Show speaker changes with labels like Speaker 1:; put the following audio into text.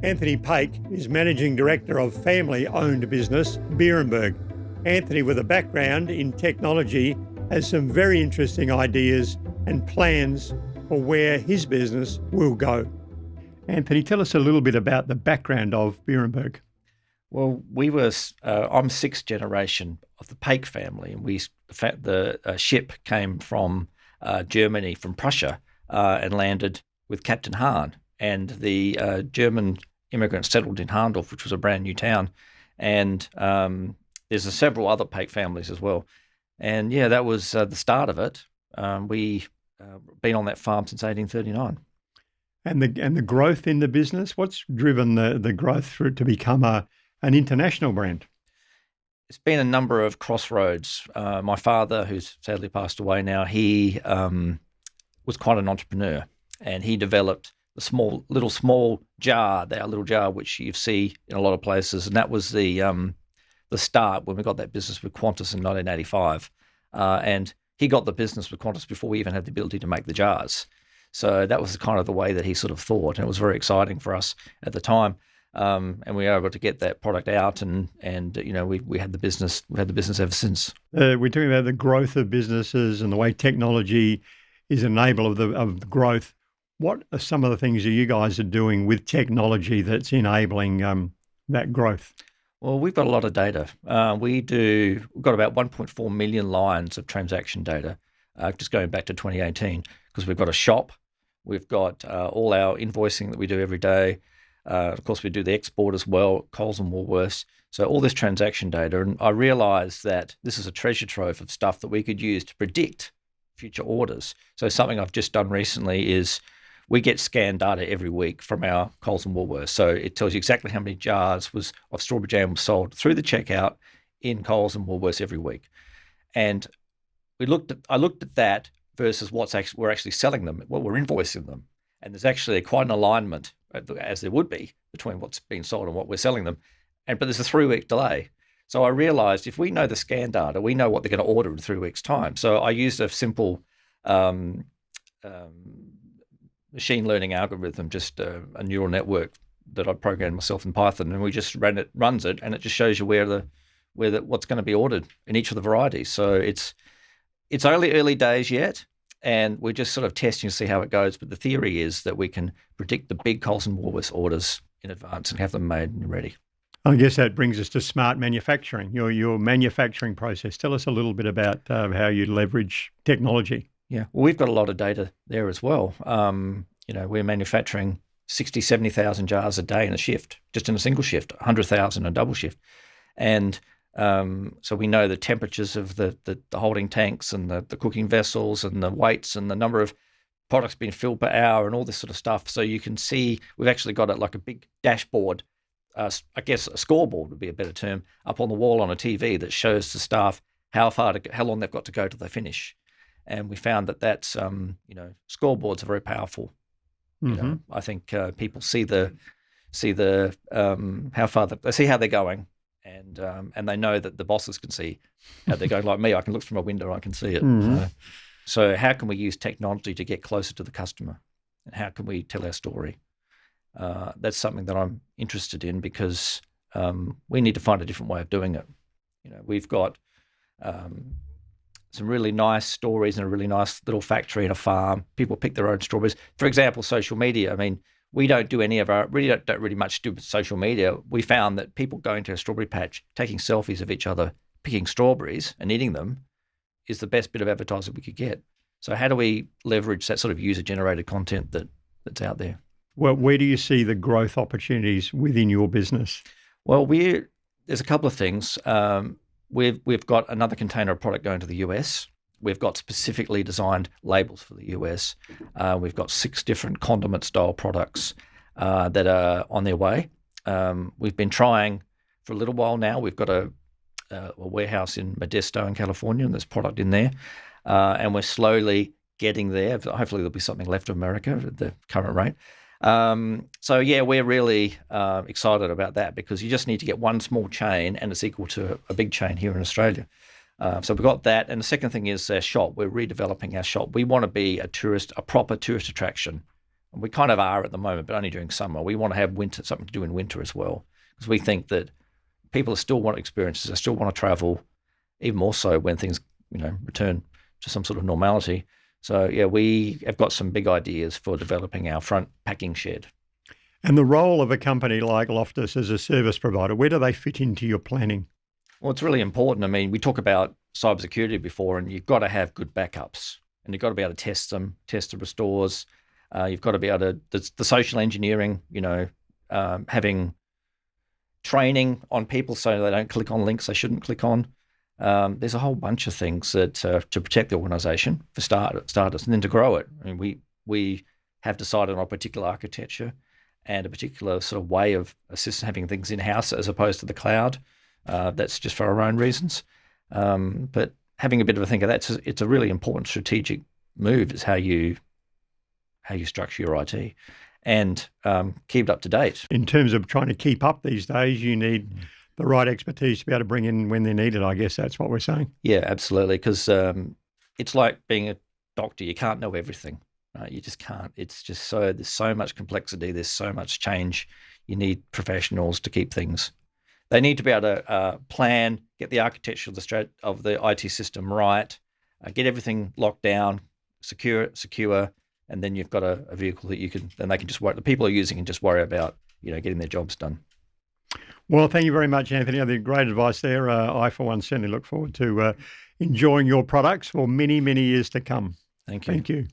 Speaker 1: Anthony Paik is Managing Director of family-owned business Beerenberg. Anthony, with a background in technology, has some very interesting ideas and plans for where his business will go. Anthony, tell us a little bit about the background of Beerenberg.
Speaker 2: Well, I'm sixth generation of the Paik family, and the ship came from Germany, from Prussia, and landed with Captain Hahn. And the German immigrants settled in Harndorf, which was a brand new town. And there's several other Paik families as well. And yeah, that was the start of it. We've been on that farm since 1839.
Speaker 1: And the growth in the business, what's driven the growth for it to become an international brand?
Speaker 2: It's been a number of crossroads. My father, who's sadly passed away now, he was quite an entrepreneur, and he developed the small jar, that little jar which you see in a lot of places, and that was the start when we got that business with Qantas in 1985. And he got the business with Qantas before we even had the ability to make the jars. So that was kind of the way that he sort of thought, and it was very exciting for us at the time. And we were able to get that product out, and we had the business. We've had the business ever since.
Speaker 1: We're talking about the growth of businesses and the way technology is an enabler of growth. What are some of the things that you guys are doing with technology that's enabling that growth?
Speaker 2: Well, we've got a lot of data. We've got about 1.4 million lines of transaction data, just going back to 2018, because we've got a shop. We've got all our invoicing that we do every day. Of course, we do the export as well, Coles and Woolworths. So all this transaction data, and I realised that this is a treasure trove of stuff that we could use to predict future orders. So something I've just done recently is we get scanned data every week from our Coles and Woolworths. So it tells you exactly how many jars of strawberry jam was sold through the checkout in Coles and Woolworths every week. And I looked at that versus we're actually selling them, what we're invoicing them. And there's actually quite an alignment, as there would be, between what's being sold and what we're selling them. But there's a 3-week delay. So I realized if we know the scan data, we know what they're going to order in 3 weeks' time. So I used a simple machine learning algorithm, just a neural network that I programmed myself in Python, and we just runs it, and it just shows you what's going to be ordered in each of the varieties. So it's only early days yet, and we're just sort of testing to see how it goes. But the theory is that we can predict the big Coles and Woolworths orders in advance and have them made and ready.
Speaker 1: I guess that brings us to smart manufacturing, your manufacturing process. Tell us a little bit about how you leverage technology.
Speaker 2: Yeah, well, we've got a lot of data there as well. We're manufacturing 60, 70,000 jars a day in a shift, just in a single shift, 100,000 in a double shift. And so we know the temperatures of the holding tanks and the cooking vessels and the weights and the number of products being filled per hour and all this sort of stuff. So you can see we've actually got it like a big dashboard, I guess a scoreboard would be a better term, up on the wall on a TV that shows the staff how long they've got to go till they finish. And we found that's scoreboards are very powerful.
Speaker 1: Mm-hmm.
Speaker 2: I think people see how far they see how they're going. And they know that the bosses can see how they're going. Like me, I can look through my window and I can see it.
Speaker 1: Mm-hmm.
Speaker 2: So how can we use technology to get closer to the customer? And how can we tell our story? That's something that I'm interested in because we need to find a different way of doing it. We've got some really nice stories and a really nice little factory and a farm. People pick their own strawberries. For example, social media. I mean, we don't do don't really much do with social media. We found that people going to a strawberry patch, taking selfies of each other, picking strawberries and eating them is the best bit of advertising we could get. So how do we leverage that sort of user-generated content that's out there?
Speaker 1: Well, where do you see the growth opportunities within your business?
Speaker 2: Well, there's a couple of things. We've got another container of product going to the US. We've got specifically designed labels for the US. We've got 6 different condiment-style products that are on their way. We've been trying for a little while now. We've got a warehouse in Modesto in California, and there's product in there. And we're slowly getting there. Hopefully there'll be something left of America at the current rate. So yeah, we're really excited about that because you just need to get one small chain and it's equal to a big chain here in Australia. So we've got that. And the second thing is our shop. We're redeveloping our shop. We want to be a proper tourist attraction We kind of are at the moment, but only during summer. We want to have winter, something to do in winter as well, because we think that people still want experiences. They still want to travel, even more so when things, return to some sort of normality. So yeah, we have got some big ideas for developing our front packing shed.
Speaker 1: And the role of a company like Loftus as a service provider, where do they fit into your planning?
Speaker 2: Well, it's really important. I mean, we talk about cybersecurity before, and you've got to have good backups, and you've got to be able to test them, test the restores. You've got to be able to the social engineering, having training on people so they don't click on links they shouldn't click on. There's a whole bunch of things that to protect the organisation for starters, and then to grow it. I mean, we have decided on a particular architecture and a particular sort of way of having things in-house as opposed to the cloud. That's just for our own reasons. But having a bit of a think of that, it's a really important strategic move, is how you structure your IT and keep it up to date.
Speaker 1: In terms of trying to keep up these days, you need the right expertise to be able to bring in when they're needed. I guess that's what we're saying.
Speaker 2: Yeah, absolutely. Because it's like being a doctor. You can't know everything. Right? You just can't. It's just there's so much complexity. There's so much change. You need professionals to keep things. They need to be able to plan, get the architecture of the IT system right, get everything locked down, secure, and then you've got a vehicle that they can just work. The people who are using can just worry about getting their jobs done.
Speaker 1: Well, thank you very much, Anthony. I think great advice there. I, for one, certainly look forward to enjoying your products for many, many years to come.
Speaker 2: Thank you.
Speaker 1: Thank you.